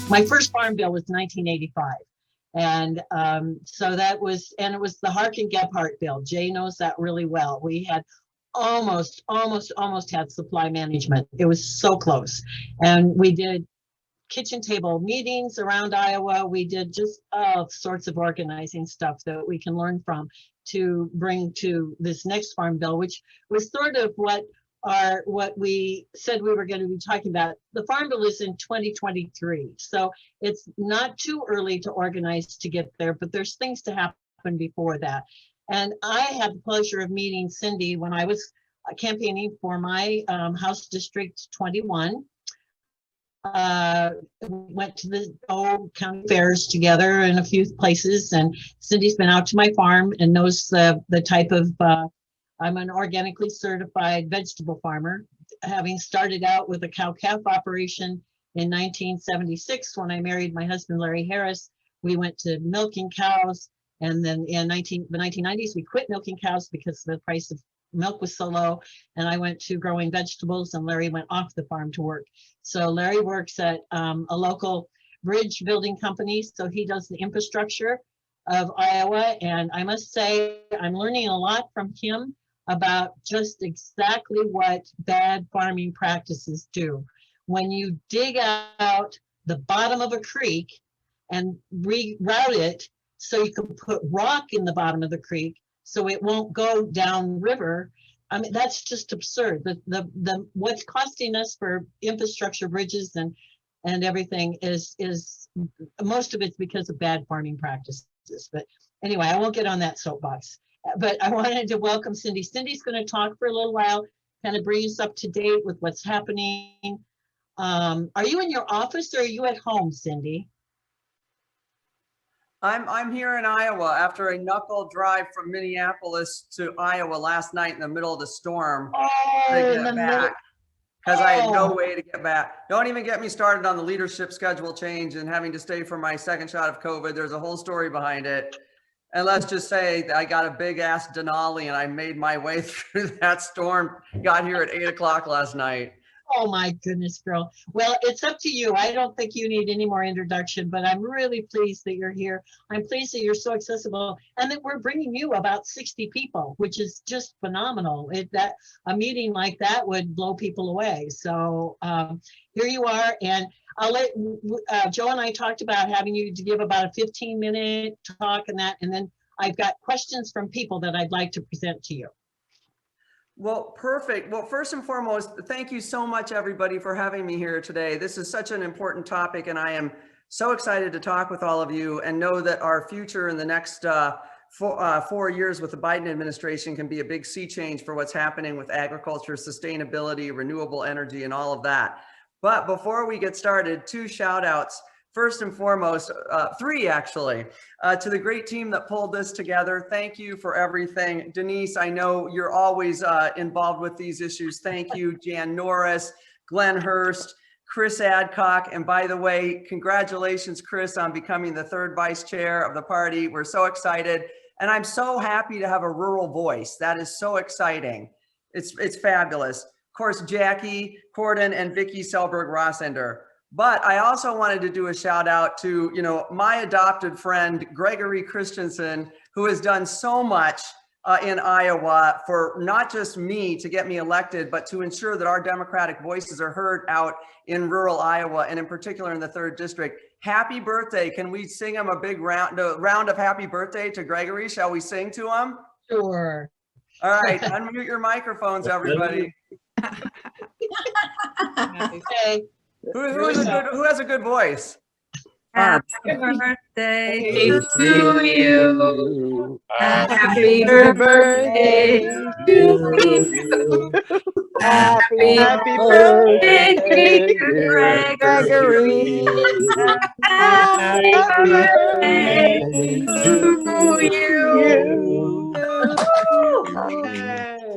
my first farm bill was 1985. And so that was, and it was the Hark and Gebhardt bill. Jay knows that really well. We had almost had supply management. It was so close. And we did kitchen table meetings around Iowa. We did just all sorts of organizing stuff that we can learn from to bring to this next farm bill, which was sort of what we said we were going to be talking about. The farm bill is in 2023, so it's not too early to organize to get there, but there's things to happen before that. And I had the pleasure of meeting Cindy when I was campaigning for my House District 21. We went to the old county fairs together in a few places, and Cindy's been out to my farm and knows the type of, I'm an organically certified vegetable farmer, having started out with a cow-calf operation in 1976 when I married my husband, Larry Harris. We went to milking cows, and then in the 1990s, we quit milking cows because the price of milk was so low, and I went to growing vegetables, and Larry went off the farm to work. So Larry works at a local bridge building company, so he does the infrastructure of Iowa, and I must say I'm learning a lot from him about just exactly what bad farming practices do. When you dig out the bottom of a creek and reroute it so you can put rock in the bottom of the creek so it won't go down river, I mean, that's just absurd. The what's costing us for infrastructure, bridges and everything is most of it's because of bad farming practices. But anyway, I won't get on that soapbox. But I wanted to welcome Cindy. Cindy's going to talk for a little while, kind of bring us up to date with what's happening. Are you in your office or are you at home, Cindy? I'm here in Iowa after a knuckle drive from Minneapolis to Iowa last night in the middle of the storm to get back because I had no way to get back. Don't even get me started on the leadership schedule change and having to stay for my second shot of COVID. There's a whole story behind it. And let's just say that I got a big ass Denali and I made my way through that storm, got here at 8 o'clock last night. Oh my goodness, girl. Well, it's up to you. I don't think you need any more introduction, but I'm really pleased that you're here. I'm pleased that you're so accessible and that we're bringing you about 60 people, which is just phenomenal. That a meeting like that would blow people away. So here you are. And I'll let Joe and I talked about having you to give about a 15-minute talk and that. And then I've got questions from people that I'd like to present to you. Well, perfect. Well, first and foremost, thank you so much, everybody, for having me here today. This is such an important topic, and I am so excited to talk with all of you and know that our future in the next 4 years with the Biden administration can be a big sea change for what's happening with agriculture, sustainability, renewable energy, and all of that. But before we get started, 2 shout outs. First and foremost, 3 actually, to the great team that pulled this together. Thank you for everything. Denise, I know you're always involved with these issues. Thank you. Jan Norris, Glenn Hurst, Chris Adcock. And by the way, congratulations, Chris, on becoming the 3rd vice chair of the party. We're so excited. And I'm so happy to have a rural voice. That is so exciting. It's fabulous. Of course, Jackie Corden and Vicky Selberg-Rossender. But I also wanted to do a shout out to, my adopted friend, Gregory Christensen, who has done so much in Iowa for not just me to get me elected, but to ensure that our Democratic voices are heard out in rural Iowa and in particular in the 3rd district. Happy birthday. Can we sing him a big round of happy birthday to Gregory? Shall we sing to him? Sure. All right. Unmute your microphones, everybody. Okay. Who has a good voice? Happy birthday to you. Happy birthday to you. Happy birthday, Gregory. Happy birthday to you.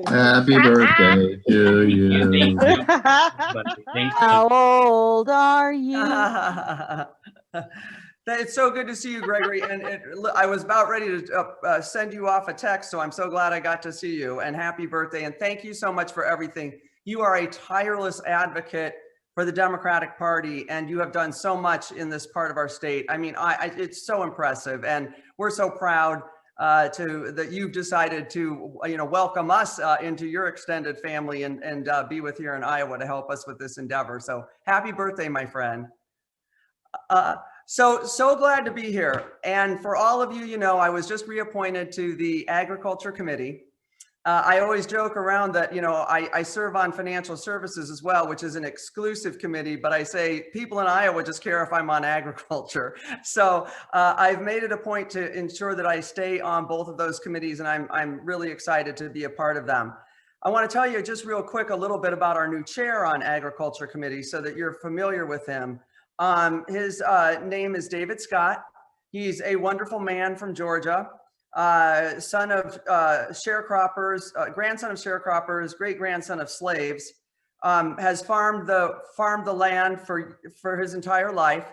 Happy birthday to you. How old are you? It's so good to see you, Gregory. And I was about ready to send you off a text, so I'm so glad I got to see you. And happy birthday. And thank you so much for everything. You are a tireless advocate for the Democratic Party, and you have done so much in this part of our state. I mean, it's so impressive, and we're so proud that you've decided to, welcome us into your extended family and be with here in Iowa to help us with this endeavor. So happy birthday, my friend. So glad to be here. And for all of you, I was just reappointed to the Agriculture Committee. I always joke around that, I serve on financial services as well, which is an exclusive committee, but I say people in Iowa just care if I'm on agriculture. So I've made it a point to ensure that I stay on both of those committees, and I'm really excited to be a part of them. I want to tell you just real quick a little bit about our new chair on Agriculture Committee so that you're familiar with him. His name is David Scott. He's a wonderful man from Georgia. Son of sharecroppers, grandson of sharecroppers, great grandson of slaves, has farmed the land for his entire life,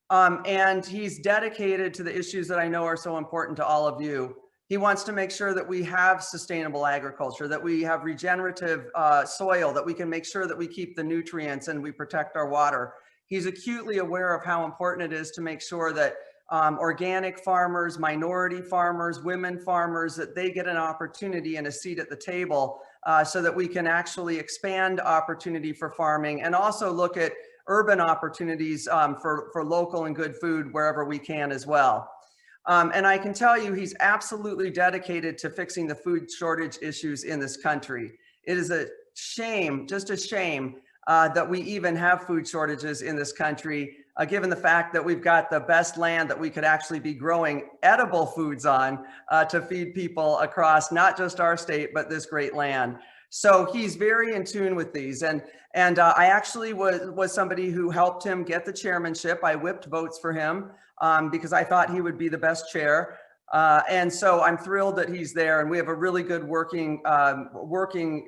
and he's dedicated to the issues that I know are so important to all of you. He wants to make sure that we have sustainable agriculture, that we have regenerative soil, that we can make sure that we keep the nutrients and we protect our water. He's acutely aware of how important it is to make sure that organic farmers, minority farmers, women farmers, that they get an opportunity and a seat at the table so that we can actually expand opportunity for farming and also look at urban opportunities for local and good food wherever we can as well. And I can tell you he's absolutely dedicated to fixing the food shortage issues in this country. It is a shame, just a shame, that we even have food shortages in this country, given the fact that we've got the best land that we could actually be growing edible foods on to feed people across not just our state, but this great land. So he's very in tune with these. And I actually was somebody who helped him get the chairmanship. I whipped votes for him because I thought he would be the best chair. And so I'm thrilled that he's there, and we have a really good working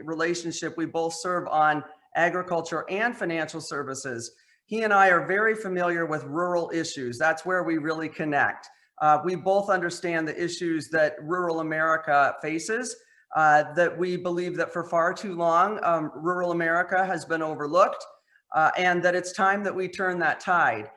relationship. We both serve on agriculture and financial services. He and I are very familiar with rural issues. That's where we really connect. We both understand the issues that rural America faces, that we believe that for far too long, rural America has been overlooked, and that it's time that we turn that tide.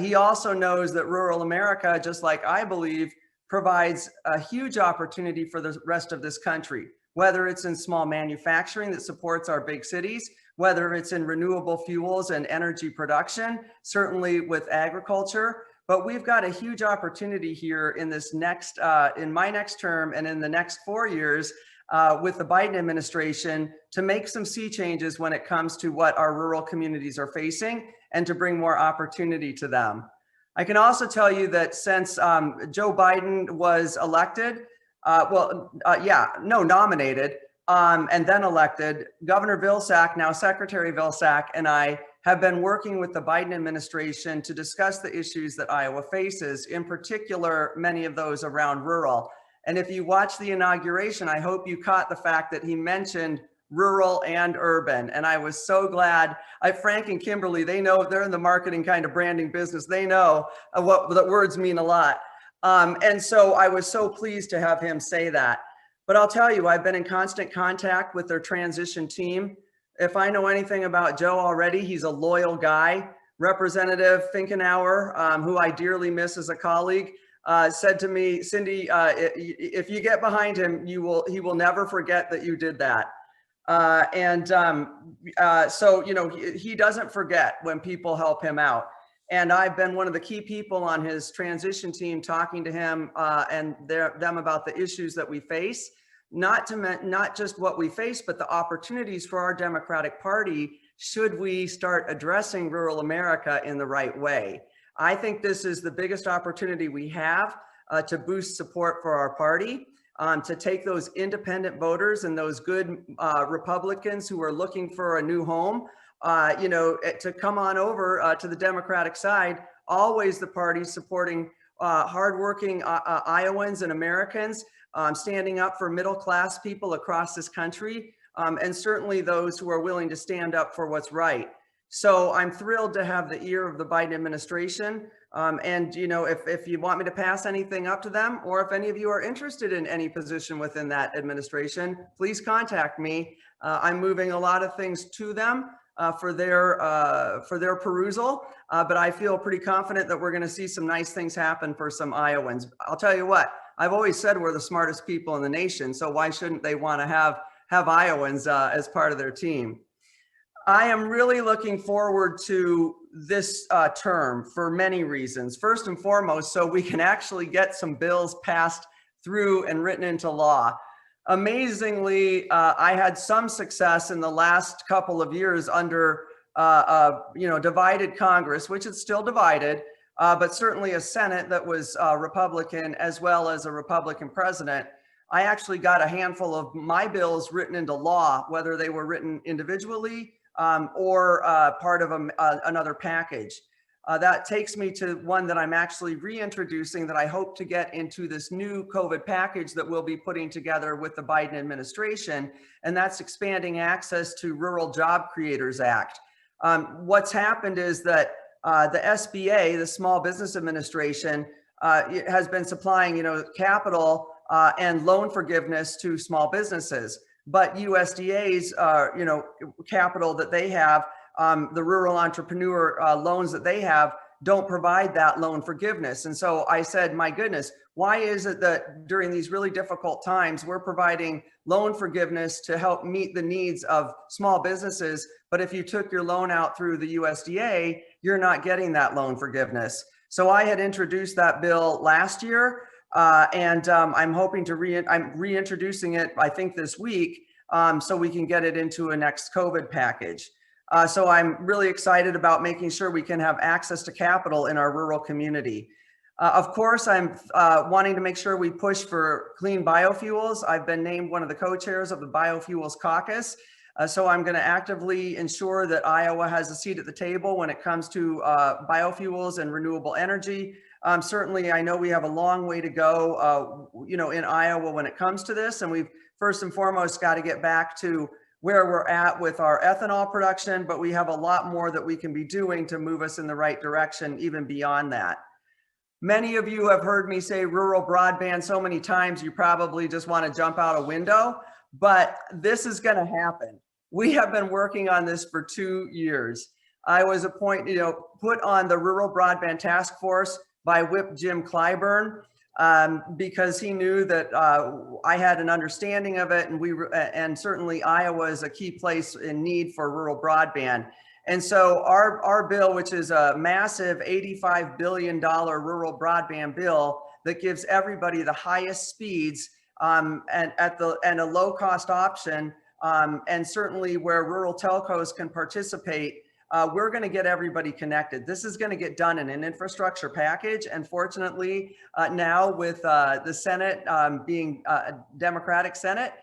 He also knows that rural America, just like I believe, provides a huge opportunity for the rest of this country, whether it's in small manufacturing that supports our big cities, whether it's in renewable fuels and energy production, certainly with agriculture. But we've got a huge opportunity here in this next, in my next term and in the next 4 years with the Biden administration to make some sea changes when it comes to what our rural communities are facing and to bring more opportunity to them. I can also tell you that since Joe Biden was elected, nominated, and then elected, Governor Vilsack, now Secretary Vilsack, and I have been working with the Biden administration to discuss the issues that Iowa faces, in particular, many of those around rural. And if you watch the inauguration, I hope you caught the fact that he mentioned rural and urban. And I was so glad. Frank and Kimberly, they know, they're in the marketing kind of branding business. They know what the words mean a lot. And so I was so pleased to have him say that. But I'll tell you, I've been in constant contact with their transition team. If I know anything about Joe already, he's a loyal guy. Representative Finkenauer, who I dearly miss as a colleague, said to me, Cindy, if you get behind him, he will never forget that you did that. So, he doesn't forget when people help him out. And I've been one of the key people on his transition team, talking to him and them about the issues that we face, not just what we face, but the opportunities for our Democratic Party should we start addressing rural America in the right way. I think this is the biggest opportunity we have to boost support for our party, to take those independent voters and those good Republicans who are looking for a new home, to come on over to the Democratic side. Always the party supporting hardworking Iowans and Americans, standing up for middle-class people across this country, and certainly those who are willing to stand up for what's right. So I'm thrilled to have the ear of the Biden administration. And if you want me to pass anything up to them, or if any of you are interested in any position within that administration, please contact me. I'm moving a lot of things to them. for their perusal. But I feel pretty confident that we're going to see some nice things happen for some Iowans. I'll tell you what, I've always said we're the smartest people in the nation, so why shouldn't they want to have Iowans as part of their team? I am really looking forward to this term for many reasons. First and foremost, so we can actually get some bills passed through and written into law. Amazingly, I had some success in the last couple of years under divided Congress, which is still divided, but certainly a Senate that was Republican as well as a Republican president. I actually got a handful of my bills written into law, whether they were written individually or part of another package. That takes me to one that I'm actually reintroducing that I hope to get into this new COVID package that we'll be putting together with the Biden administration, and that's expanding access to Rural Job Creators Act. What's happened is that the SBA, the Small Business Administration, has been supplying, capital and loan forgiveness to small businesses. But USDA's, capital that they have, the rural entrepreneur loans that they have, don't provide that loan forgiveness. And so I said, my goodness, why is it that during these really difficult times, we're providing loan forgiveness to help meet the needs of small businesses, but if you took your loan out through the USDA, you're not getting that loan forgiveness? So I had introduced that bill last year, and I'm hoping to I'm reintroducing it, I think this week, so we can get it into a next COVID package. So I'm really excited about making sure we can have access to capital in our rural community. Of course, I'm wanting to make sure we push for clean biofuels. I've been named one of the co-chairs of the Biofuels Caucus. So I'm going to actively ensure that Iowa has a seat at the table when it comes to biofuels and renewable energy. Certainly, I know we have a long way to go, in Iowa when it comes to this. And we've first and foremost got to get back to where we're at with our ethanol production, but we have a lot more that we can be doing to move us in the right direction, even beyond that. Many of you have heard me say rural broadband so many times, you probably just want to jump out a window, but this is going to happen. We have been working on this for 2 years. I was put on the Rural Broadband Task Force by Whip Jim Clyburn because he knew that I had an understanding of it, and certainly Iowa is a key place in need for rural broadband. And so our bill, which is a massive $85 billion rural broadband bill that gives everybody the highest speeds and a low cost option, and certainly where rural telcos can participate, we're going to get everybody connected. This is going to get done in an infrastructure package. And fortunately, now with the Senate being a Democratic Senate,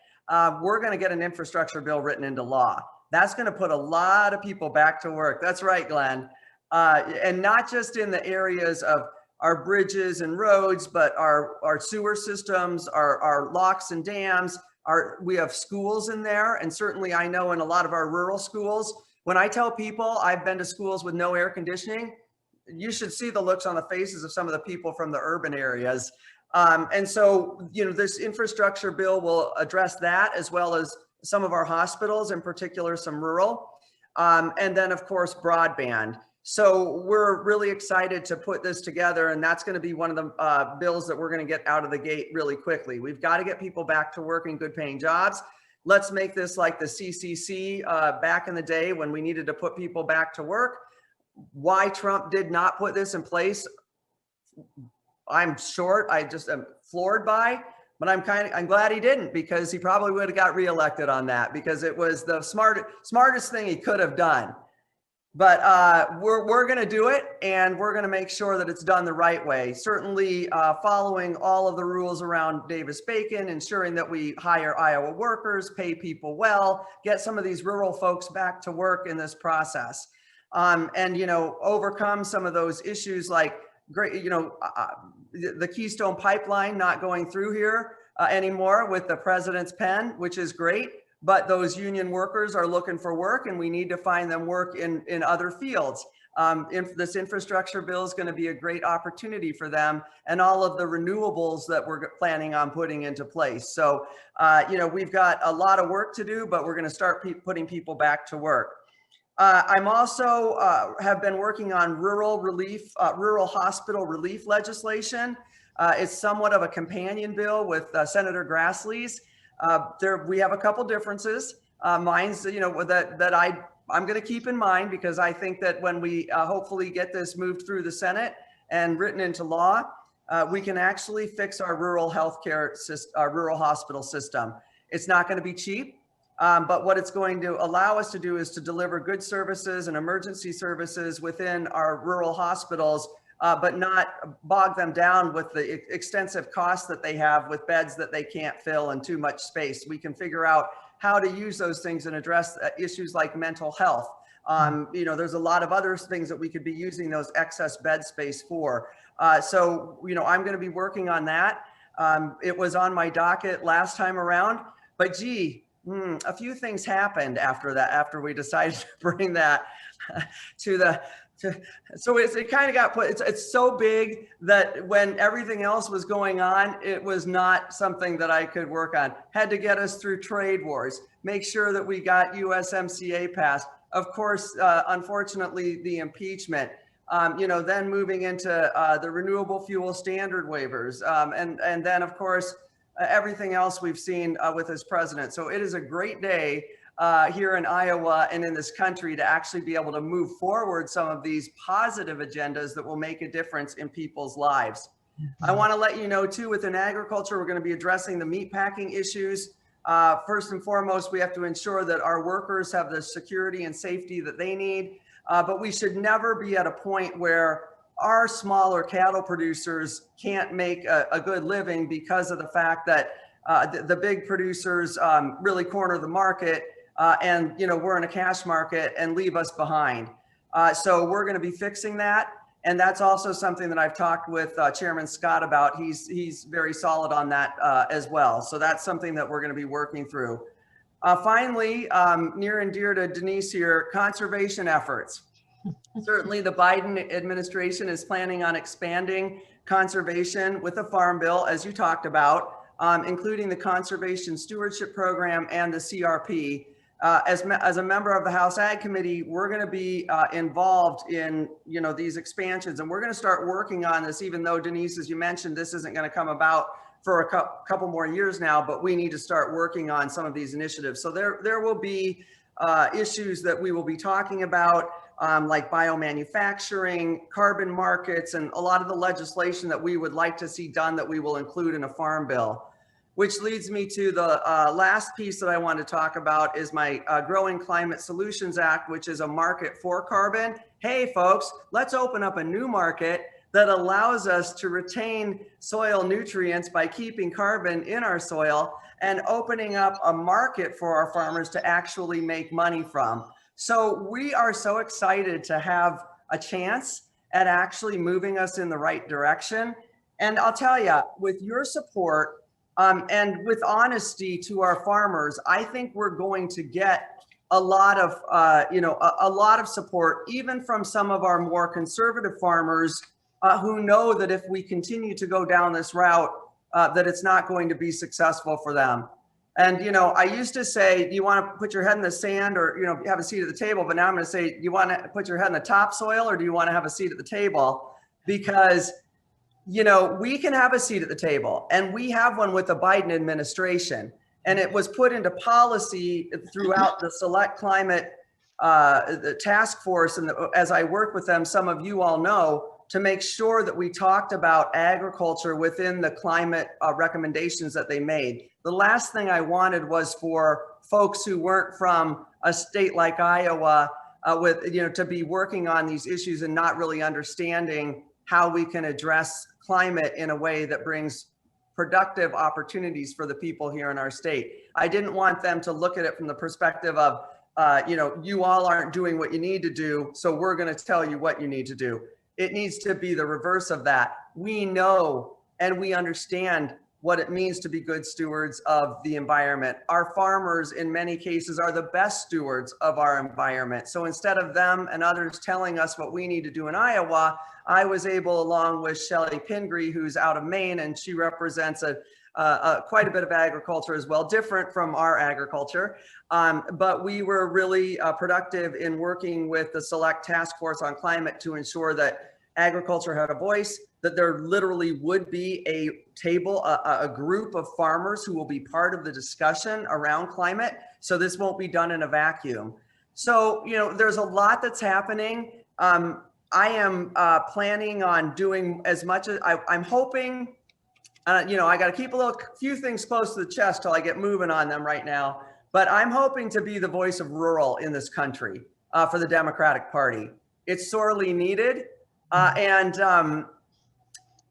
we're going to get an infrastructure bill written into law. That's going to put a lot of people back to work. That's right, Glenn. And not just in the areas of our bridges and roads, but our sewer systems, our locks and dams. We have schools in there. And certainly I know in a lot of our rural schools, when I tell people I've been to schools with no air conditioning, you should see the looks on the faces of some of the people from the urban areas. And so, this infrastructure bill will address that, as well as some of our hospitals, in particular, some rural, and then of course, broadband. So we're really excited to put this together, and that's going to be one of the bills that we're going to get out of the gate really quickly. We've got to get people back to work in good paying jobs. Let's make this like the CCC back in the day when we needed to put people back to work. Why Trump did not put this in place, I'm short. I just am floored by, but I'm glad he didn't, because he probably would have got reelected on that, because it was the smartest thing he could have done. But we're going to do it, and we're going to make sure that it's done the right way. Certainly following all of the rules around Davis-Bacon, ensuring that we hire Iowa workers, pay people well, get some of these rural folks back to work in this process. And, overcome some of those issues like, the Keystone Pipeline not going through here anymore with the president's pen, which is great. But those union workers are looking for work, and we need to find them work in other fields. This infrastructure bill is going to be a great opportunity for them, and all of the renewables that we're planning on putting into place. So, we've got a lot of work to do, but we're going to start putting people back to work. I'm also have been working on rural hospital relief legislation. It's somewhat of a companion bill with Senator Grassley's. We have a couple differences. Mine's, you know, that I'm going to keep in mind, because I think that when we hopefully get this moved through the Senate and written into law, we can actually fix our rural healthcare system, our rural hospital system. It's not going to be cheap. But what it's going to allow us to do is to deliver good services and emergency services within our rural hospitals, but not bog them down with the extensive costs that they have with beds that they can't fill and too much space. We can figure out how to use those things and address issues like mental health. You know, there's a lot of other things that we could be using those excess bed space for. So, you know, I'm going to be working on that. It was on my docket last time around, but gee, a few things happened after that, after we decided to bring that so it kind of got put, it's so big that when everything else was going on, it was not something that I could work on. Had to get us through trade wars, make sure that we got USMCA passed. Of course, unfortunately, the impeachment, you know, then moving into the renewable fuel standard waivers. And then of course, everything else we've seen with this president. So it is a great day here in Iowa and in this country to actually be able to move forward some of these positive agendas that will make a difference in people's lives. I want to let you know too, within agriculture, we're going to be addressing the meatpacking issues. First and foremost, we have to ensure that our workers have the security and safety that they need, but we should never be at a point where our smaller cattle producers can't make a good living because of the fact that the big producers really corner the market, and you know, we're in a cash market and leave us behind. So we're going to be fixing that, and that's also something that I've talked with Chairman Scott about. He's very solid on that as well. So that's something that we're going to be working through. Finally, near and dear to Denise here, conservation efforts. Certainly the Biden administration is planning on expanding conservation with the Farm Bill, as you talked about, including the Conservation Stewardship Program and the CRP. As a member of the House Ag Committee, we're going to be involved in, you know, these expansions, and we're going to start working on this, even though Denise, as you mentioned, this isn't going to come about for a couple more years now, but we need to start working on some of these initiatives. So there will be issues that we will be talking about, like biomanufacturing, carbon markets, and a lot of the legislation that we would like to see done that we will include in a farm bill. Which leads me to the last piece that I want to talk about is my Growing Climate Solutions Act, which is a market for carbon. Hey folks, let's open up a new market that allows us to retain soil nutrients by keeping carbon in our soil and opening up a market for our farmers to actually make money from. So we are so excited to have a chance at actually moving us in the right direction. And I'll tell you, with your support and with honesty to our farmers, I think we're going to get a lot of, a lot of support, even from some of our more conservative farmers who know that if we continue to go down this route, that it's not going to be successful for them. And, you know, I used to say, do you want to put your head in the sand or, you know, have a seat at the table? But now I'm going to say, do you want to put your head in the topsoil or do you want to have a seat at the table? Because, you know, we can have a seat at the table, and we have one with the Biden administration. And it was put into policy throughout the Select Climate the task force. And as I work with them, some of you all know, to make sure that we talked about agriculture within the climate recommendations that they made. The last thing I wanted was for folks who weren't from a state like Iowa to be working on these issues and not really understanding how we can address climate in a way that brings productive opportunities for the people here in our state. I didn't want them to look at it from the perspective of, you all aren't doing what you need to do, so we're going to tell you what you need to do. It needs to be the reverse of that. We know and we understand what it means to be good stewards of the environment. Our farmers, in many cases, are the best stewards of our environment. So instead of them and others telling us what we need to do in Iowa, I was able, along with Shelley Pingree, who's out of Maine, and she represents a quite a bit of agriculture as well, different from our agriculture. But we were really productive in working with the Select Task Force on Climate to ensure that agriculture had a voice, that there literally would be a table, a group of farmers who will be part of the discussion around climate. So this won't be done in a vacuum. So, you know, there's a lot that's happening. I am planning on doing as much as I'm hoping, you know, I got to keep a few things close to the chest till I get moving on them right now. But I'm hoping to be the voice of rural in this country for the Democratic Party. It's sorely needed. And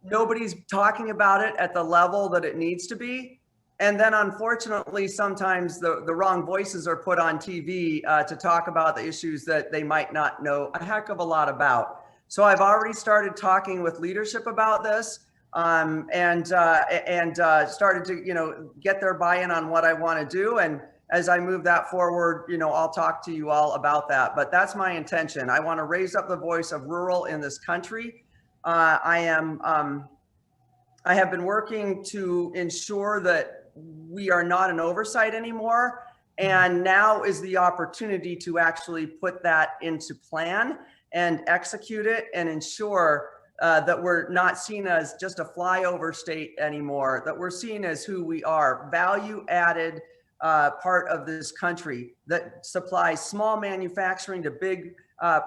nobody's talking about it at the level that it needs to be. And then unfortunately, sometimes the wrong voices are put on TV to talk about the issues that they might not know a heck of a lot about. So I've already started talking with leadership about this and started to, you know, get their buy-in on what I want to do. And as I move that forward, you know, I'll talk to you all about that. But that's my intention. I want to raise up the voice of rural in this country. I have been working to ensure that we are not an oversight anymore. And now is the opportunity to actually put that into plan and execute it and ensure that we're not seen as just a flyover state anymore, that we're seen as who we are, value added part of this country that supplies small manufacturing to big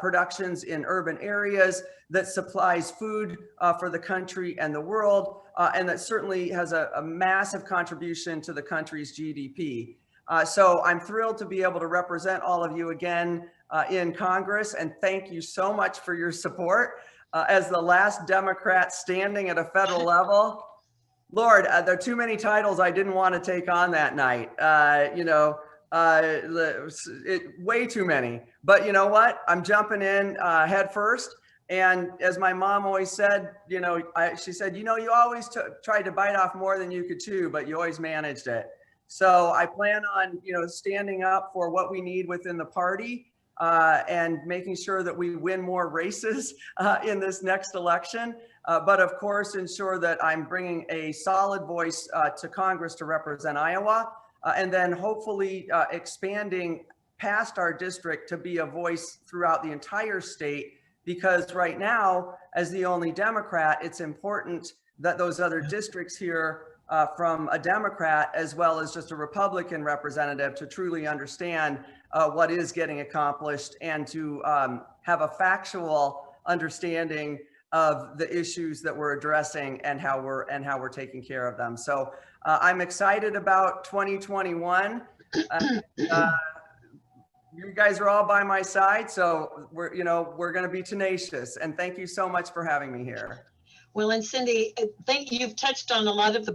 productions in urban areas, that supplies food for the country and the world, and that certainly has a massive contribution to the country's GDP. So I'm thrilled to be able to represent all of you again in Congress, and thank you so much for your support. As the last Democrat standing at a federal level, Lord, there are too many titles I didn't want to take on that night. You know, way too many. But you know what? I'm jumping in head first. And as my mom always said, you know, she said, you know, you always tried to bite off more than you could chew, but you always managed it. So I plan on, you know, standing up for what we need within the party and making sure that we win more races in this next election. But of course, ensure that I'm bringing a solid voice to Congress to represent Iowa, and then hopefully expanding past our district to be a voice throughout the entire state. Because right now, as the only Democrat, it's important that those other districts hear from a Democrat as well as just a Republican representative to truly understand what is getting accomplished and to have a factual understanding of the issues that we're addressing and how we're taking care of them. So I'm excited about 2021. You guys are all by my side, so we're going to be tenacious. And thank you so much for having me here. Well, and Cindy, thank you. You've touched on a lot of the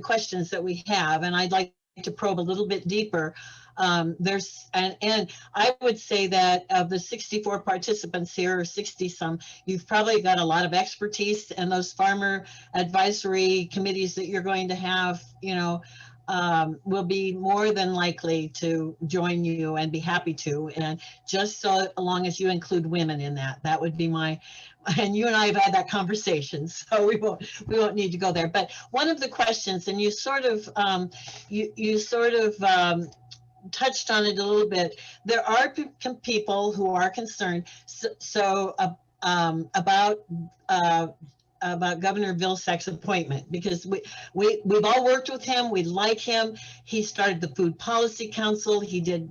questions that we have, and I'd like to probe a little bit deeper. And I would say that of the 64 participants here, or 60 some, you've probably got a lot of expertise, and those farmer advisory committees that you're going to have, you know, will be more than likely to join you and be happy to. And just so long as you include women in that, that would be my, and you and I have had that conversation, so we won't need to go there. But one of the questions, and you sort of, touched on it a little bit. There are people who are concerned about Governor Vilsack's appointment, because we've all worked with him. We like him. He started the Food Policy Council. He did,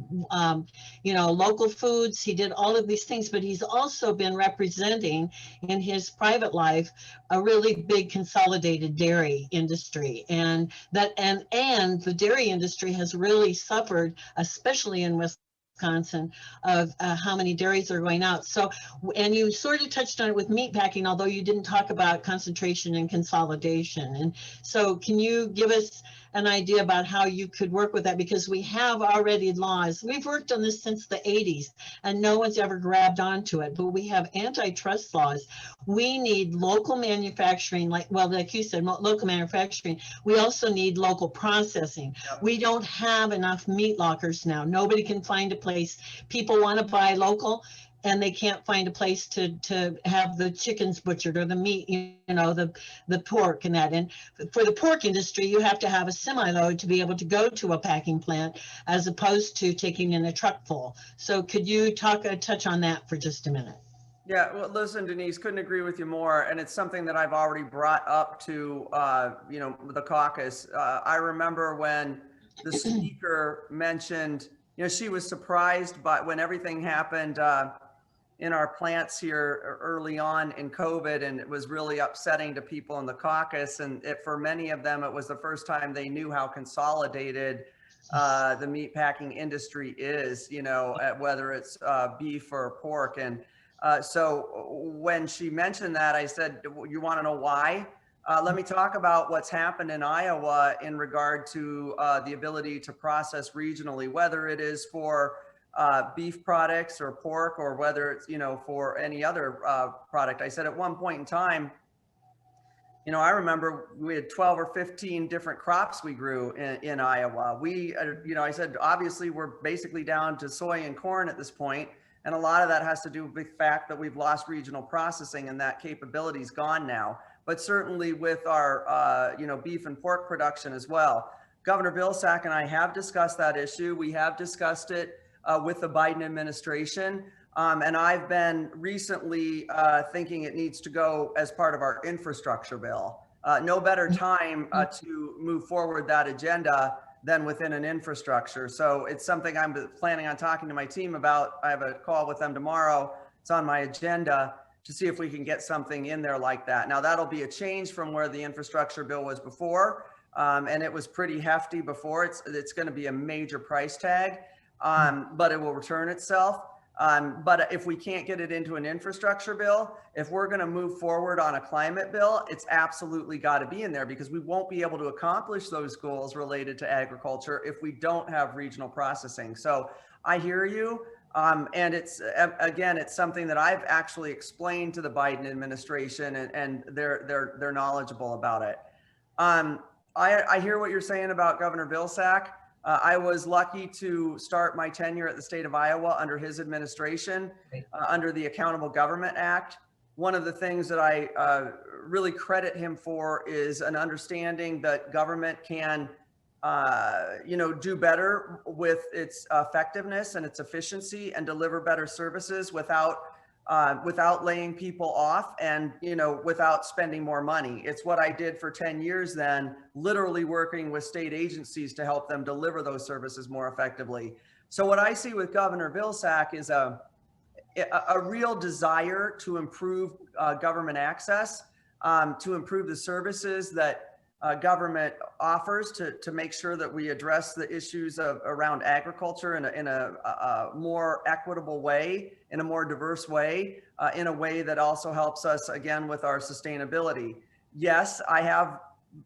you know, local foods. He did all of these things, but he's also been representing in his private life a really big consolidated dairy industry, and the dairy industry has really suffered, especially in Wisconsin, of how many dairies are going out. So, and you sort of touched on it with meatpacking, although you didn't talk about concentration and consolidation. And so can you give us an idea about how you could work with that? Because we have already laws. We've worked on this since the 80s and no one's ever grabbed onto it, but we have antitrust laws. We need local manufacturing, like you said, local manufacturing. We also need local processing. Yep. We don't have enough meat lockers now. Nobody can find a place. People want to buy local. and they can't find a place to have the chickens butchered or the meat, the pork and that. And for the pork industry, you have to have a semi-load to be able to go to a packing plant as opposed to taking in a truck full. So could you touch on that for just a minute? Yeah, well, listen, Denise, couldn't agree with you more. And it's something that I've already brought up to, the caucus. I remember when the speaker mentioned, she was surprised by when everything happened in our plants here early on in COVID, and it was really upsetting to people in the caucus. And for many of them, it was the first time they knew how consolidated the meatpacking industry is, whether it's beef or pork. And so when she mentioned that, I said, you want to know why? Let me talk about what's happened in Iowa in regard to the ability to process regionally, whether it is for beef products or pork, or whether it's, for any other product. I said at one point in time, I remember we had 12 or 15 different crops we grew in Iowa. I said, obviously we're basically down to soy and corn at this point. And a lot of that has to do with the fact that we've lost regional processing, and that capability is gone now. But certainly with our, beef and pork production as well. Governor Vilsack and I have discussed that issue. We have discussed it with the Biden administration. And I've been recently thinking it needs to go as part of our infrastructure bill. No better time to move forward that agenda than within an infrastructure. So it's something I'm planning on talking to my team about. I have a call with them tomorrow. It's on my agenda to see if we can get something in there like that. Now that'll be a change from where the infrastructure bill was before. And it was pretty hefty before. It's going to be a major price tag, but it will return itself. But if we can't get it into an infrastructure bill, if we're going to move forward on a climate bill, it's absolutely got to be in there, because we won't be able to accomplish those goals related to agriculture if we don't have regional processing. So I hear you. And it's, again, it's something that I've actually explained to the Biden administration, and they're knowledgeable about it. I hear what you're saying about Governor Vilsack. I was lucky to start my tenure at the state of Iowa under his administration, under the Accountable Government Act. One of the things that I really credit him for is an understanding that government can, do better with its effectiveness and its efficiency, and deliver better services without laying people off, and, without spending more money. It's what I did for 10 years then, literally working with state agencies to help them deliver those services more effectively. So what I see with Governor Vilsack is a real desire to improve government access, to improve the services that government offers, to make sure that we address the issues around agriculture in a more equitable way, in a more diverse way, in a way that also helps us, again, with our sustainability. Yes, I have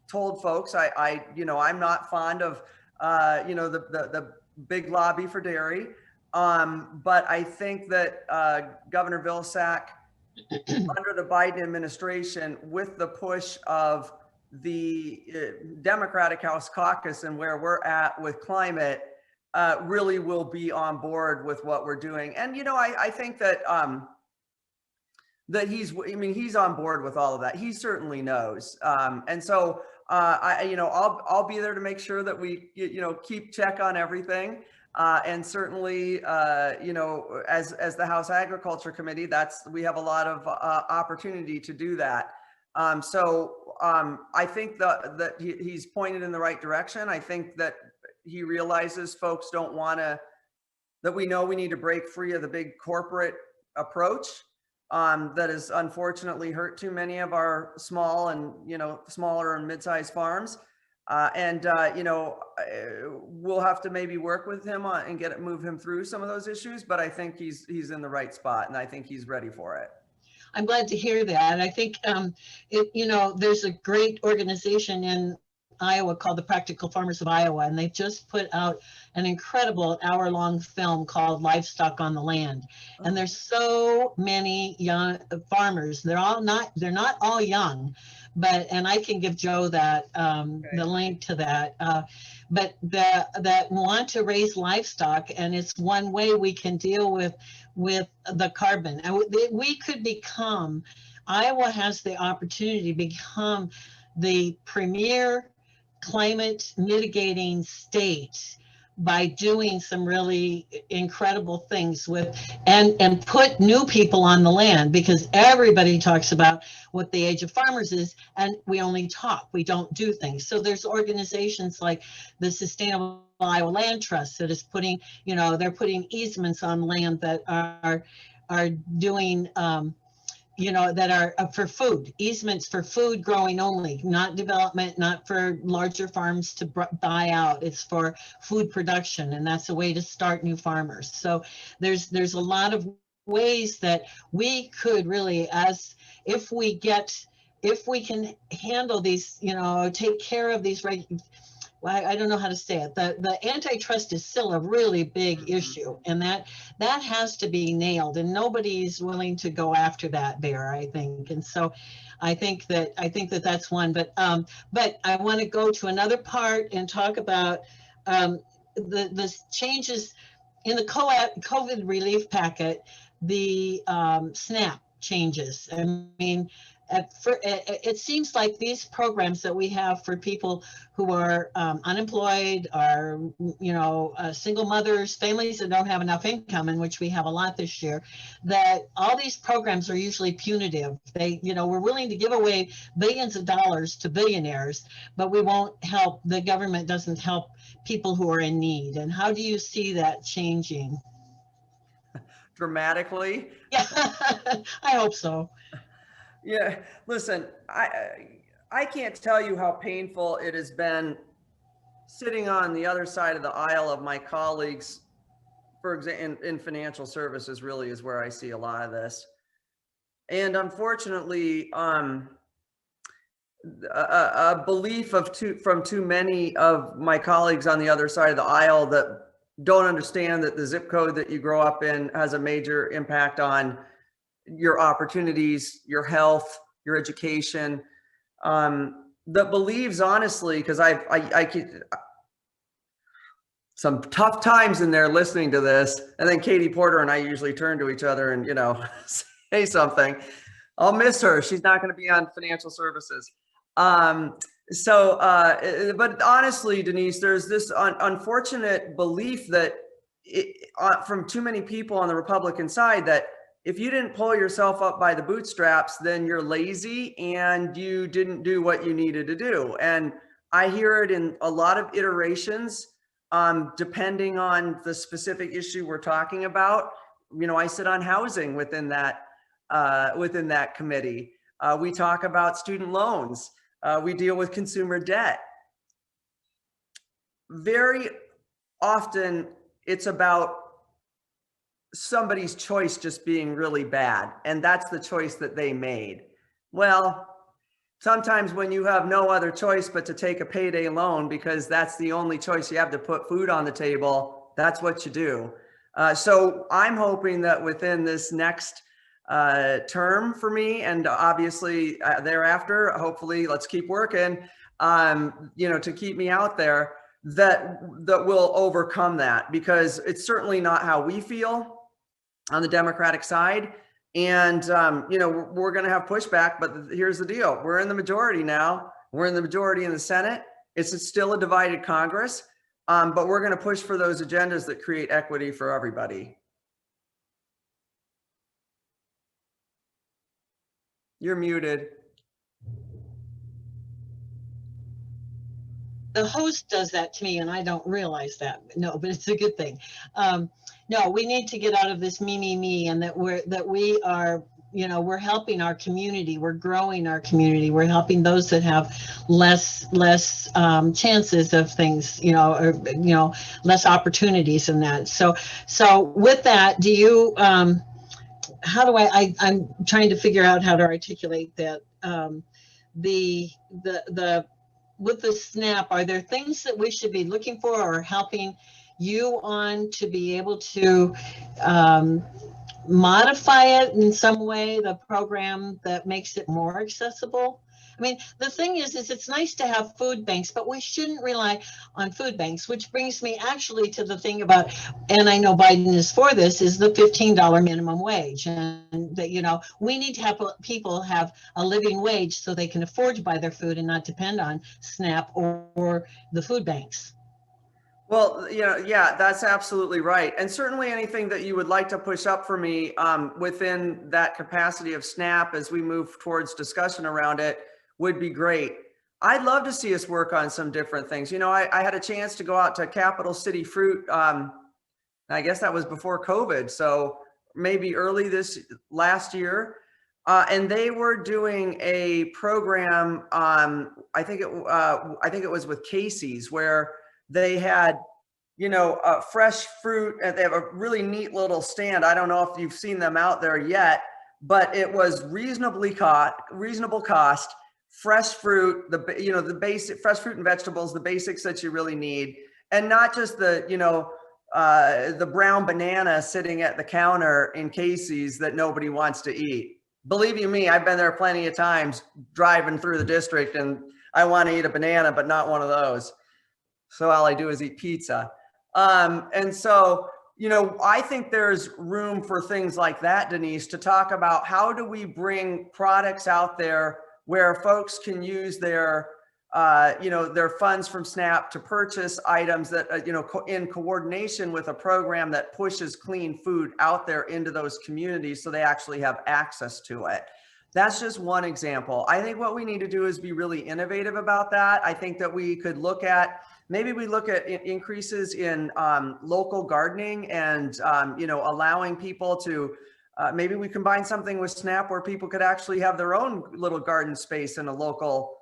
told folks I'm not fond of the big lobby for dairy, but I think that Governor Vilsack, under the Biden administration, with the push of the Democratic House Caucus and where we're at with climate, really will be on board with what we're doing. And, I think that that he's on board with all of that. He certainly knows. And so I'll be there to make sure that we, keep check on everything. And certainly, as the House Agriculture Committee, we have a lot of opportunity to do that. I think that he's pointed in the right direction. I think that he realizes folks don't want to, that we know we need to break free of the big corporate approach that has unfortunately hurt too many of our small and, smaller and mid-sized farms. We'll have to maybe work with him on and move him through some of those issues, but I think he's in the right spot, and I think he's ready for it. I'm glad to hear that. I think, there's a great organization in Iowa called the Practical Farmers of Iowa, and they've just put out an incredible hour-long film called Livestock on the Land. And there's so many young farmers. They're not all young, but, and I can give Joe that, the link to that, but that want to raise livestock, and it's one way we can deal with the carbon. And we could become, Iowa has the opportunity to become the premier climate mitigating state by doing some really incredible things with and put new people on the land, because everybody talks about what the age of farmers is, and we only talk, we don't do things. So there's organizations like the Sustainable Iowa Land Trust that is putting, you know, they're putting easements on land that are doing you know, that are for food, easements for food growing only, not development, not for larger farms to buy out. It's for food production, and that's a way to start new farmers. So there's a lot of ways that we could really, as if we can handle these, you know, take care of these I don't know how to say it. The antitrust is still a really big issue, and that has to be nailed, and nobody's willing to go after that bear, I think. And so I think that that's one, but I want to go to another part and talk about the changes in the COVID relief packet, the SNAP changes. I mean, it seems like these programs that we have for people who are unemployed, are, you know, single mothers, families that don't have enough income, in which we have a lot this year, that all these programs are usually punitive. They, you know, we're willing to give away billions of dollars to billionaires, but we won't help, the government doesn't help people who are in need. And how do you see that changing? Dramatically. Yeah, I hope so. Yeah, listen, I can't tell you how painful it has been sitting on the other side of the aisle of my colleagues, for example, in financial services really is where I see a lot of this. And unfortunately, a belief from too many of my colleagues on the other side of the aisle that don't understand that the zip code that you grow up in has a major impact on your opportunities, your health, your education, that believes, honestly, because I some tough times in there listening to this, and then Katie Porter and I usually turn to each other and, you know, say something. I'll miss her. She's not going to be on financial services. But honestly, Denise, there's this unfortunate belief that from too many people on the Republican side that if you didn't pull yourself up by the bootstraps, then you're lazy and you didn't do what you needed to do. And I hear it in a lot of iterations, depending on the specific issue we're talking about. You know, I sit on housing within that committee. We talk about student loans. We deal with consumer debt. Very often it's about somebody's choice just being really bad, and that's the choice that they made. Well, sometimes when you have no other choice but to take a payday loan because that's the only choice you have to put food on the table, that's what you do. So I'm hoping that within this next term for me, and obviously thereafter, hopefully, let's keep working, you know, to keep me out there, that will overcome that, because it's certainly not how we feel on the Democratic side. And, you know, we're going to have pushback, but here's the deal. We're in the majority now. We're in the majority in the Senate. It's still a divided Congress, but we're going to push for those agendas that create equity for everybody. You're muted. The host does that to me and I don't realize that. No, but it's a good thing. No, we need to get out of this me, and that we are, you know, we're helping our community. We're growing our community. We're helping those that have less chances of things, you know, or, you know, less opportunities in that. So with that, do you, how do I'm trying to figure out how to articulate that, the with the SNAP, are there things that we should be looking for or helping you on to be able to modify it in some way, the program that makes it more accessible? I mean, the thing is it's nice to have food banks, but we shouldn't rely on food banks, which brings me actually to the thing about, and I know Biden is for this, is the $15 minimum wage. And that, you know, we need to have people have a living wage so they can afford to buy their food and not depend on SNAP or the food banks. Well, yeah, that's absolutely right. And certainly anything that you would like to push up for me within that capacity of SNAP as we move towards discussion around it would be great. I'd love to see us work on some different things. You know, I had a chance to go out to Capital City Fruit. I guess that was before COVID. So maybe early this last year. And they were doing a program. I think it was with Casey's, where they had, fresh fruit, and they have a really neat little stand. I don't know if you've seen them out there yet, but it was reasonable cost, fresh fruit, the basic fresh fruit and vegetables, the basics that you really need, and not just the brown banana sitting at the counter in Casey's that nobody wants to eat. Believe you me, I've been there plenty of times driving through the district, and I want to eat a banana, but not one of those. So all I do is eat pizza. And so, I think there's room for things like that, Denise, to talk about how do we bring products out there where folks can use their funds from SNAP to purchase items that, in coordination with a program that pushes clean food out there into those communities so they actually have access to it. That's just one example. I think what we need to do is be really innovative about that. I think that we could look at increases in local gardening and, allowing people to, maybe we combine something with SNAP where people could actually have their own little garden space in a local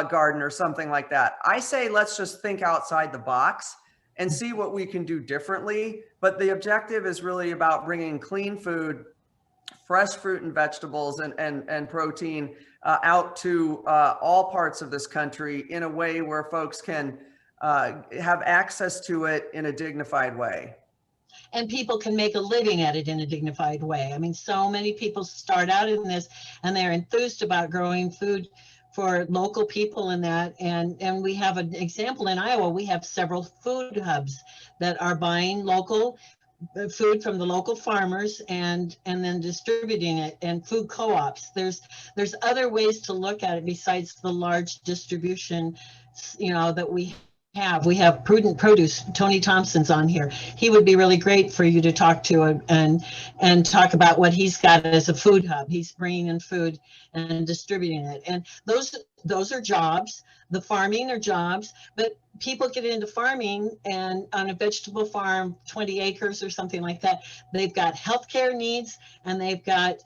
garden or something like that. I say, let's just think outside the box and see what we can do differently. But the objective is really about bringing clean food, fresh fruit and vegetables and protein out to all parts of this country in a way where folks can have access to it in a dignified way. And people can make a living at it in a dignified way. I mean, so many people start out in this and they're enthused about growing food for local people and that. And we have an example in Iowa. We have several food hubs that are buying local food from the local farmers and then distributing it, and food co-ops. There's other ways to look at it besides the large distribution, that we have Prudent Produce. Tony Thompson's on here. He would be really great for you to talk to and talk about what he's got as a food hub. He's bringing in food and distributing it. And those are jobs. The farming are jobs, but people get into farming and on a vegetable farm, 20 acres or something like that, they've got healthcare needs and they've got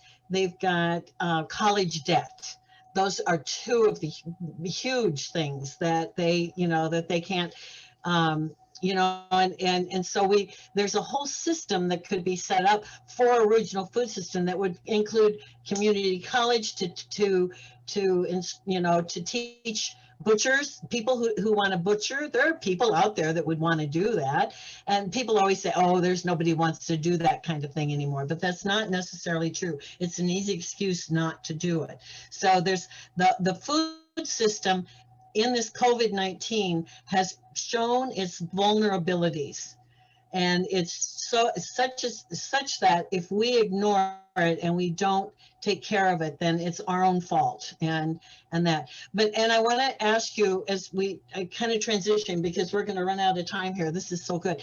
college debt. Those are two of the huge things that they can't, and so there's a whole system that could be set up for a regional food system that would include community college to teach butchers, people who want to butcher. There are people out there that would want to do that. And people always say, oh, there's nobody wants to do that kind of thing anymore. But that's not necessarily true. It's an easy excuse not to do it. So there's the food system in this COVID-19 has shown its vulnerabilities. And it's such that if we ignore it and we don't take care of it, then it's our own fault and that. And I want to ask you, as we kind of transition, because we're going to run out of time here. This is so good.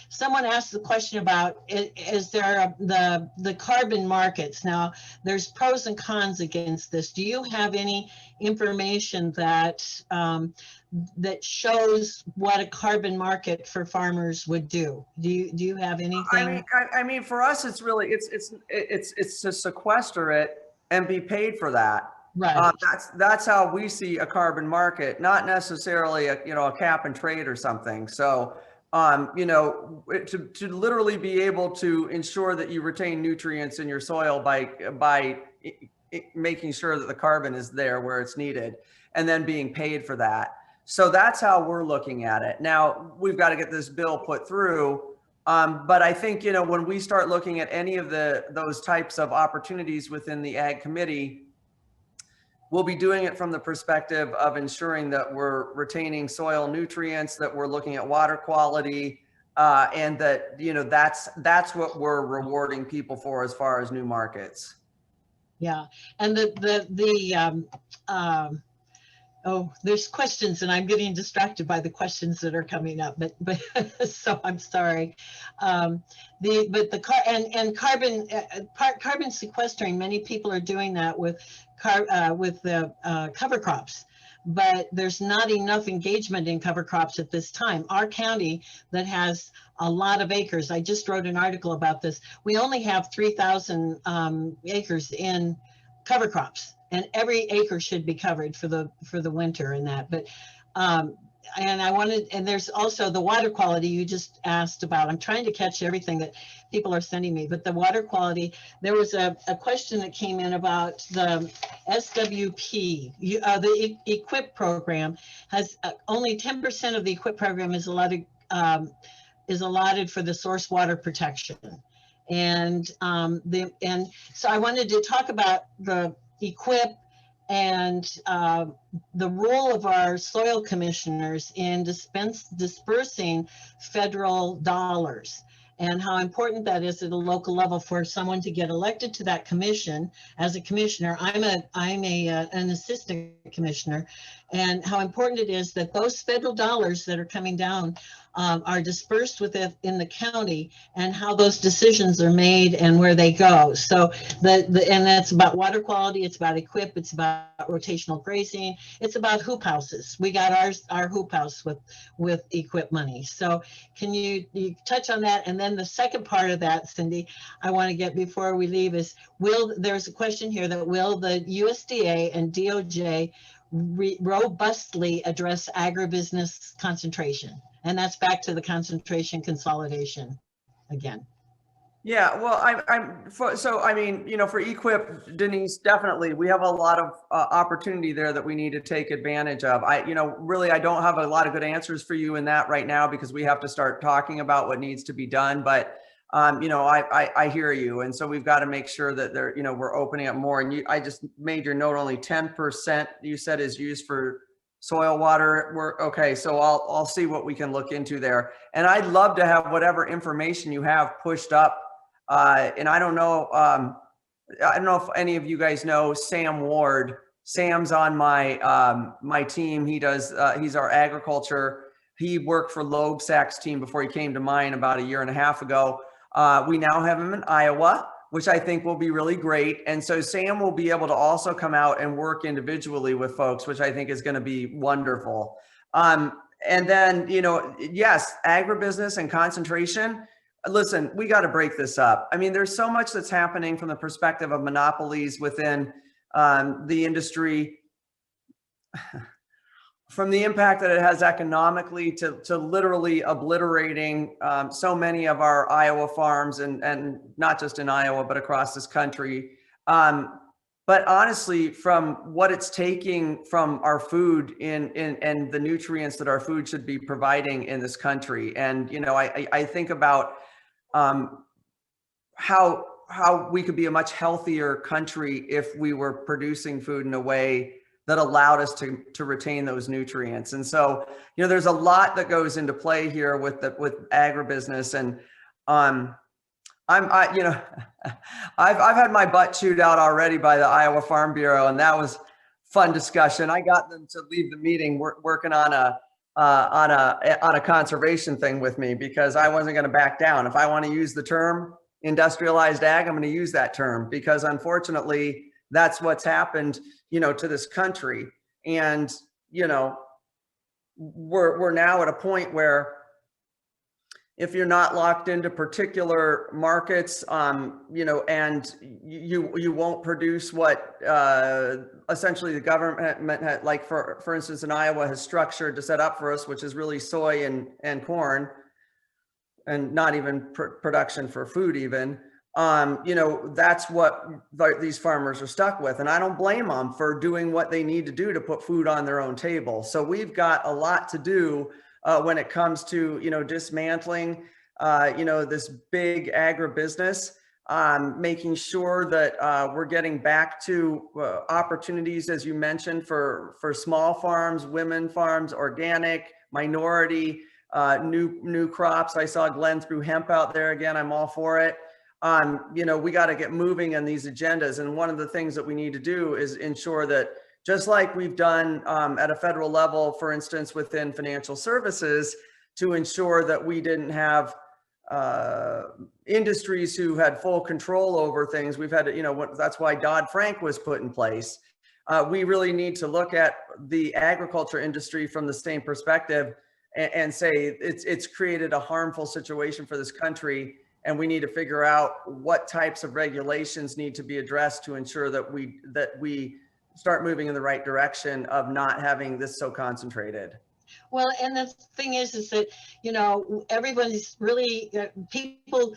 Someone asked the question about, is there the carbon markets? Now, there's pros and cons against this. Do you have any information that shows what a carbon market for farmers would do? Do you have anything? I mean, for us, it's really it's to sequester it and be paid for that. Right. That's how we see a carbon market, not necessarily a cap and trade or something. So to literally be able to ensure that you retain nutrients in your soil by making sure that the carbon is there where it's needed. and then being paid for that. So that's how we're looking at it. Now, we've got to get this bill put through. But I think, when we start looking at any of those types of opportunities within the Ag Committee, we'll be doing it from the perspective of ensuring that we're retaining soil nutrients, that we're looking at water quality, and that, that's what we're rewarding people for as far as new markets. Yeah, and there's questions, and I'm getting distracted by the questions that are coming up. But so I'm sorry. Carbon sequestering. Many people are doing that with the cover crops, but there's not enough engagement in cover crops at this time. Our county that has a lot of acres. I just wrote an article about this. We only have 3,000 acres in cover crops. And every acre should be covered for the winter and that. But and there's also the water quality you just asked about. I'm trying to catch everything that people are sending me, but the water quality, there was a question that came in about the SWP. The EQIP program has only 10% of the EQIP program is allotted for the source water protection. And so I wanted to talk about the EQIP and the role of our soil commissioners in dispersing federal dollars, and how important that is at a local level for someone to get elected to that commission. As a commissioner, I'm an assistant commissioner, and how important it is that those federal dollars that are coming down are dispersed in the county, and how those decisions are made and where they go. So and that's about water quality, it's about EQIP, it's about rotational grazing, it's about hoop houses. We got our hoop house with EQIP money. So can you touch on that? And then the second part of that, Cindy, I want to get before we leave is, there's a question here that will the USDA and DOJ robustly address agribusiness concentration? And that's back to the concentration consolidation again. Yeah, well, for EQIP, Denise, definitely, we have a lot of opportunity there that we need to take advantage of. Really, I don't have a lot of good answers for you in that right now, because we have to start talking about what needs to be done. But I hear you, and so we've got to make sure that we're opening up more. And I just made your note, only 10% you said is used for soil water. Okay, so I'll see what we can look into there. And I'd love to have whatever information you have pushed up. And I don't know if any of you guys know Sam Ward. Sam's on my team. He's our agriculture. He worked for Loebsack's team before he came to mine about a year and a half ago. We now have him in Iowa, which I think will be really great. And so Sam will be able to also come out and work individually with folks, which I think is going to be wonderful. And then, yes, agribusiness and concentration. Listen, we got to break this up. I mean, there's so much that's happening from the perspective of monopolies within the industry, from the impact that it has economically to literally obliterating so many of our Iowa farms, and not just in Iowa, but across this country. But honestly, from what it's taking from our food and the nutrients that our food should be providing in this country. And, I think about how we could be a much healthier country if we were producing food in a way that allowed us to retain those nutrients. And so, there's a lot that goes into play here with agribusiness. And I've had my butt chewed out already by the Iowa Farm Bureau, and that was fun discussion. I got them to leave the meeting working on a conservation thing with me, because I wasn't going to back down. If I want to use the term industrialized ag, I'm going to use that term, because unfortunately that's what's happened, to this country. And, we're now at a point where if you're not locked into particular markets, and you won't produce what essentially the government had, like for instance, in Iowa has structured to set up for us, which is really soy and corn, and not even production for food even. you know, that's what these farmers are stuck with. And I don't blame them for doing what they need to do to put food on their own table. So we've got a lot to do when it comes to, you know, dismantling, you know, this big agribusiness, making sure that we're getting back to opportunities, as you mentioned, for small farms, women farms, organic, minority, new crops. I saw Glenn threw hemp out there again. I'm all for it. You know, we got to get moving on these agendas. And one of the things that we need to do is ensure that, just like we've done at a federal level, for instance, within financial services, to ensure that we didn't have industries who had full control over things. We've had, you know, that's why Dodd-Frank was put in place. We really need to look at the agriculture industry from the same perspective and say it's created a harmful situation for this country. And we need to figure out what types of regulations need to be addressed to ensure that we start moving in the right direction of not having this so concentrated. Well, and the thing is that, you know, everybody's really, people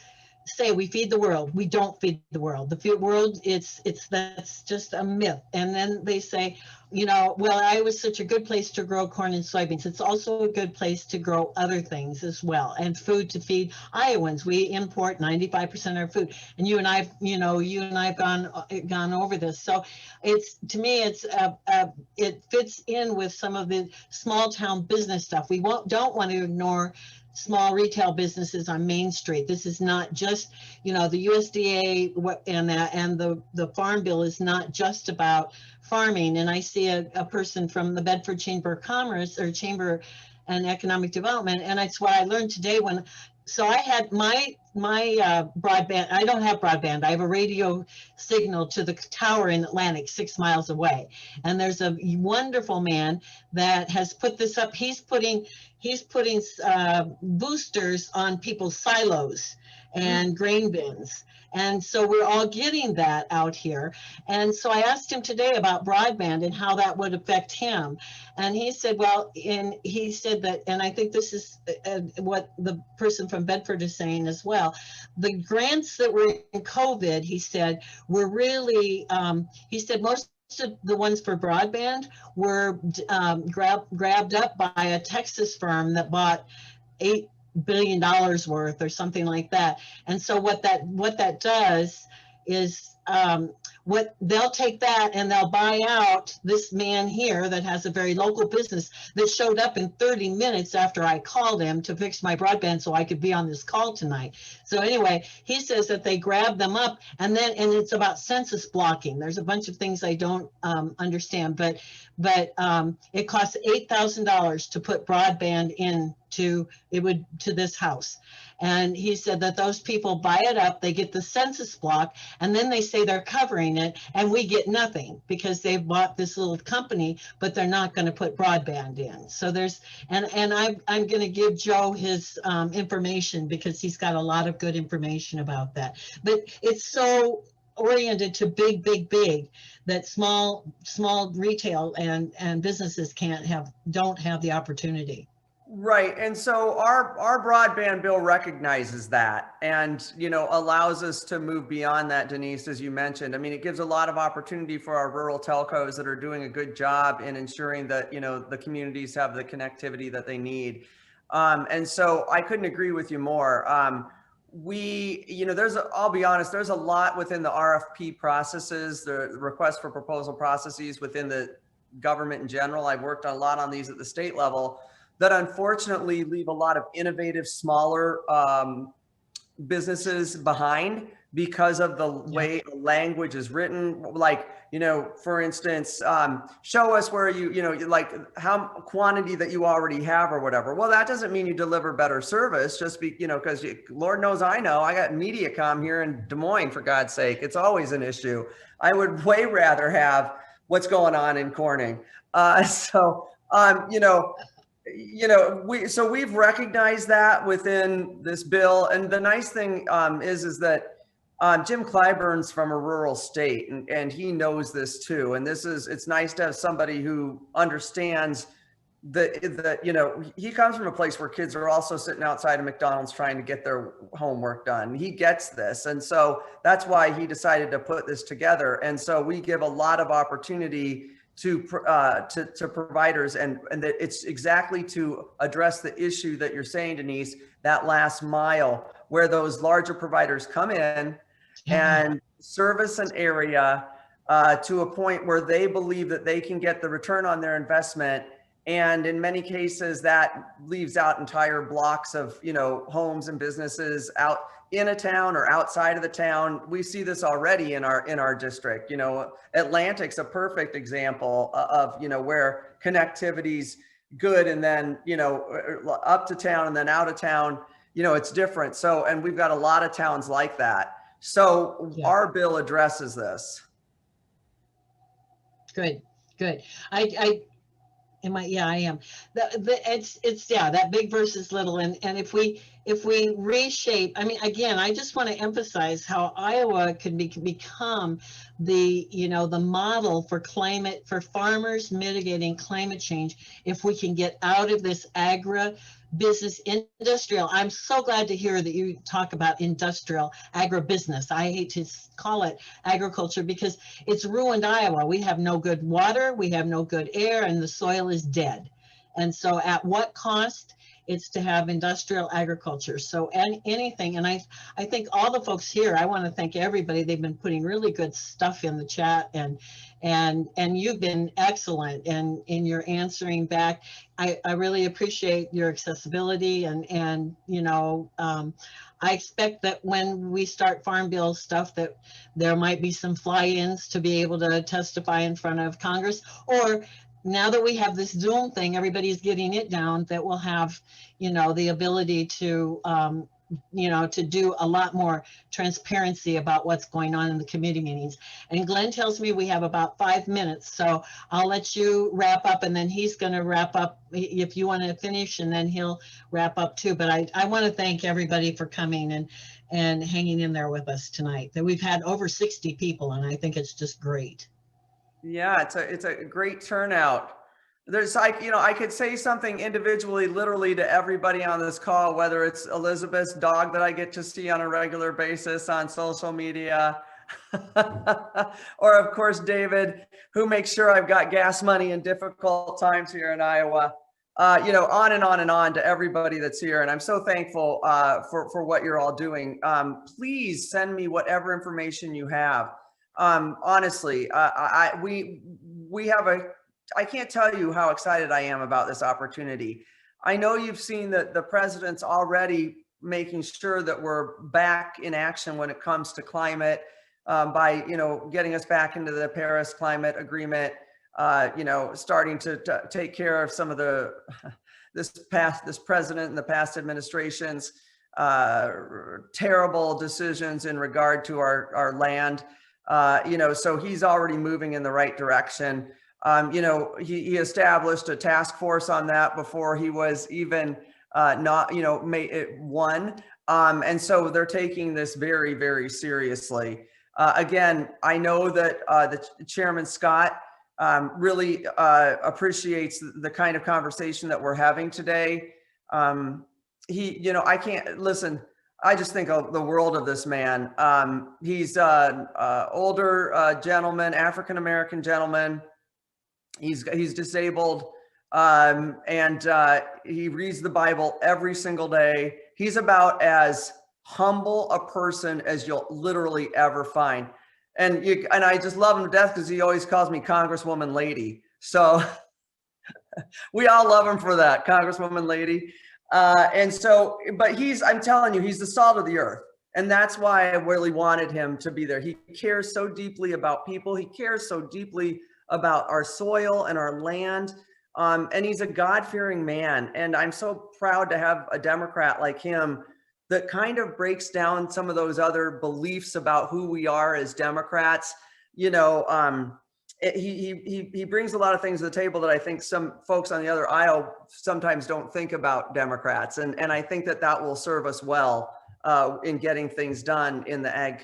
say we feed the world. We don't feed the world. The world, that's just a myth. And then they say, you know, well, Iowa was such a good place to grow corn and soybeans. It's also a good place to grow other things as well, and food to feed Iowans. We import 95% of our food, and you and I have gone over this. So it's, to me, it fits in with some of the small town business stuff. We don't want to ignore small retail businesses on Main Street. This is not just, you know, the USDA and the Farm Bill is not just about farming. And I see a person from the Bedford Chamber of Commerce or Chamber and Economic Development, and it's what I learned today so I had my broadband. I don't have broadband. I have a radio signal to the tower in Atlantic 6 miles away. And there's a wonderful man that has put this up. He's putting boosters on people's silos and grain bins. And so we're all getting that out here. And so I asked him today about broadband and how that would affect him. And he said, well, he said that, and I think this is what the person from Bedford is saying as well. The grants that were in COVID, he said, were really, he said most of the ones for broadband were grabbed up by a Texas firm that bought $8 billion worth or something like that. And so what that does is what they'll take that and they'll buy out this man here that has a very local business that showed up in 30 minutes after I called him to fix my broadband so I could be on this call tonight. So anyway, he says that they grab them up and it's about census blocking. There's a bunch of things I don't understand, but it costs $8,000 to put broadband to this house. And he said that those people buy it up, they get the census block, and then they say they're covering it, and we get nothing because they've bought this little company, but they're not going to put broadband in. So there's, and I'm going to give Joe his information because he's got a lot of good information about that. But it's so oriented to big that small retail and businesses don't have the opportunity. Right. And so our broadband bill recognizes that and, you know, allows us to move beyond that, Denise, as you mentioned. I mean, it gives a lot of opportunity for our rural telcos that are doing a good job in ensuring that, you know, the communities have the connectivity that they need. And so I couldn't agree with you more. You know, I'll be honest, there's a lot within the RFP processes, the request for proposal processes within the government in general. I've worked a lot on these at the state level that unfortunately leave a lot of innovative, smaller businesses behind because of the way the language is written. Like, you know, for instance, show us where you know, like how quantity that you already have or whatever. Well, that doesn't mean you deliver better service, just you know, because Lord knows I got MediaCom here in Des Moines, for God's sake. It's always an issue. I would way rather have what's going on in Corning. You know, we've recognized that within this bill. And the nice thing is that Jim Clyburn's from a rural state and he knows this too. And it's nice to have somebody who understands you know, he comes from a place where kids are also sitting outside of McDonald's trying to get their homework done. He gets this. And so that's why he decided to put this together. And so we give a lot of opportunity to providers, and that it's exactly to address the issue that you're saying, Denise, that last mile where those larger providers come in and service an area to a point where they believe that they can get the return on their investment. And in many cases that leaves out entire blocks of, you know, homes and businesses out in a town or outside of the town. We see this already in our district. You know, Atlantic's a perfect example of, you know, where connectivity's good, and then, you know, up to town and then out of town, you know, it's different. So, and we've got a lot of towns like that. So our bill addresses this. Good. I am. It's that big versus little. And if we reshape, I mean, again, I just want to emphasize how Iowa can become the, you know, the model for farmers mitigating climate change. If we can get out of this agribusiness industrial. I'm so glad to hear that you talk about industrial agribusiness. I hate to call it agriculture because it's ruined Iowa. We have no good water, we have no good air, and the soil is dead. And so at what cost? It's to have industrial agriculture. So anything, and I think all the folks here, I want to thank everybody. They've been putting really good stuff in the chat, and you've been excellent in your answering back. I really appreciate your accessibility, and you know, I expect that when we start Farm Bill stuff that there might be some fly-ins to be able to testify in front of Congress, or now that we have this Zoom thing, everybody's getting it down, that we'll have, you know, the ability to, you know, to do a lot more transparency about what's going on in the committee meetings. And Glenn tells me we have about 5 minutes, so I'll let you wrap up, and then he's going to wrap up if you want to finish, and then he'll wrap up too. But I want to thank everybody for coming and hanging in there with us tonight. That we've had over 60 people, and I think it's just great. Yeah, it's a great turnout. There's like, you know, I could say something individually, literally to everybody on this call, whether it's Elizabeth's dog that I get to see on a regular basis on social media, or of course, David, who makes sure I've got gas money in difficult times here in Iowa. You know, on and on and on to everybody that's here. And I'm so thankful for what you're all doing. Please send me whatever information you have. Honestly, we have I can't tell you how excited I am about this opportunity. I know you've seen that the president's already making sure that we're back in action when it comes to climate, by, you know, getting us back into the Paris Climate Agreement, you know, starting to take care of some of this president and the past administration's terrible decisions in regard to our land. You know, so he's already moving in the right direction. You know, he established a task force on that before he was even not, you know, won. And so they're taking this very, very seriously. Again, I know that the Chairman Scott really appreciates the kind of conversation that we're having today. You know, I can't listen. I just think of the world of this man. He's an older gentleman, African-American gentleman. He's disabled, and he reads the Bible every single day. He's about as humble a person as you'll literally ever find. And I just love him to death because he always calls me Congresswoman Lady. So we all love him for that, Congresswoman Lady. And so, but I'm telling you, he's the salt of the earth. And that's why I really wanted him to be there. He cares so deeply about people. He cares so deeply about our soil and our land. And he's a God-fearing man. And I'm so proud to have a Democrat like him that kind of breaks down some of those other beliefs about who we are as Democrats. You know, he brings a lot of things to the table that I think some folks on the other aisle sometimes don't think about Democrats. And I think that will serve us well in getting things done in the Ag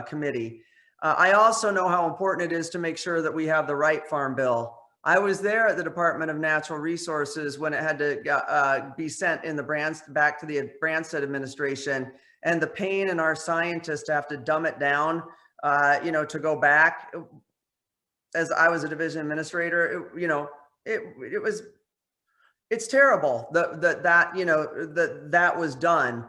Committee. I also know how important it is to make sure that we have the right Farm Bill I was there at the Department of Natural Resources when it had to be sent in the back to the Branstad administration, and the pain in our scientists to have to dumb it down, to go back. As I was a division administrator, it's terrible that was done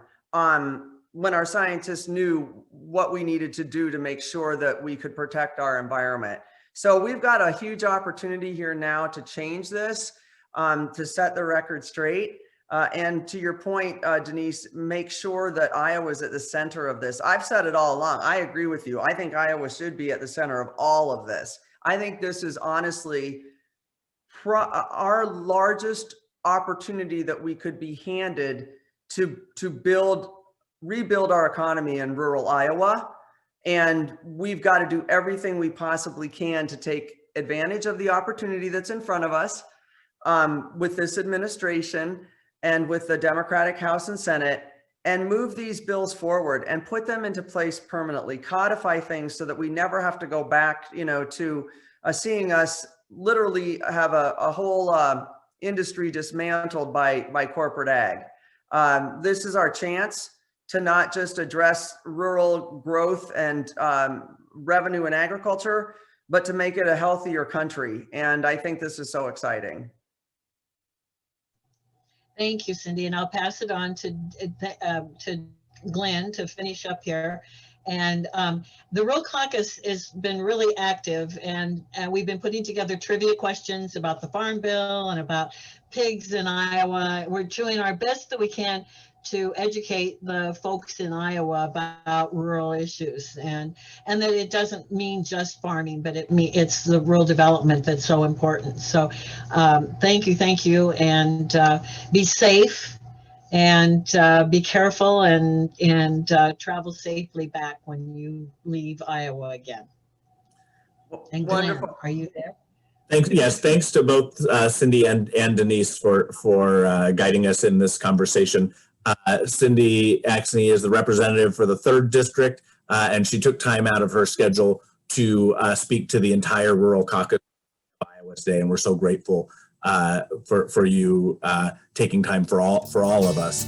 when our scientists knew what we needed to do to make sure that we could protect our environment. So we've got a huge opportunity here now to change this, to set the record straight. And to your point, Denise, make sure that Iowa's at the center of this. I've said it all along. I agree with you. I think Iowa should be at the center of all of this. I think this is honestly our largest opportunity that we could be handed to rebuild our economy in rural Iowa. And we've got to do everything we possibly can to take advantage of the opportunity that's in front of us with this administration and with the Democratic House and Senate, and move these bills forward and put them into place permanently, codify things so that we never have to go back, to seeing us literally have a whole industry dismantled by corporate ag. This is our chance to not just address rural growth and revenue in agriculture, but to make it a healthier country. And I think this is so exciting. Thank you, Cindy, and I'll pass it on to Glenn to finish up here. And the Rural Caucus has been really active, and we've been putting together trivia questions about the Farm Bill and about pigs in Iowa. We're doing our best that we can to educate the folks in Iowa about rural issues, and that it doesn't mean just farming, but it's the rural development that's so important. So thank you, and be safe, and be careful, and travel safely back when you leave Iowa again. And Glenn, Wonderful. are you there? Thanks. Yes, thanks to both Cindy and Denise for guiding us in this conversation. Cindy Axne is the representative for the 3rd District, and she took time out of her schedule to speak to the entire Rural Caucus of Iowa today, and we're so grateful for you taking time for all of us.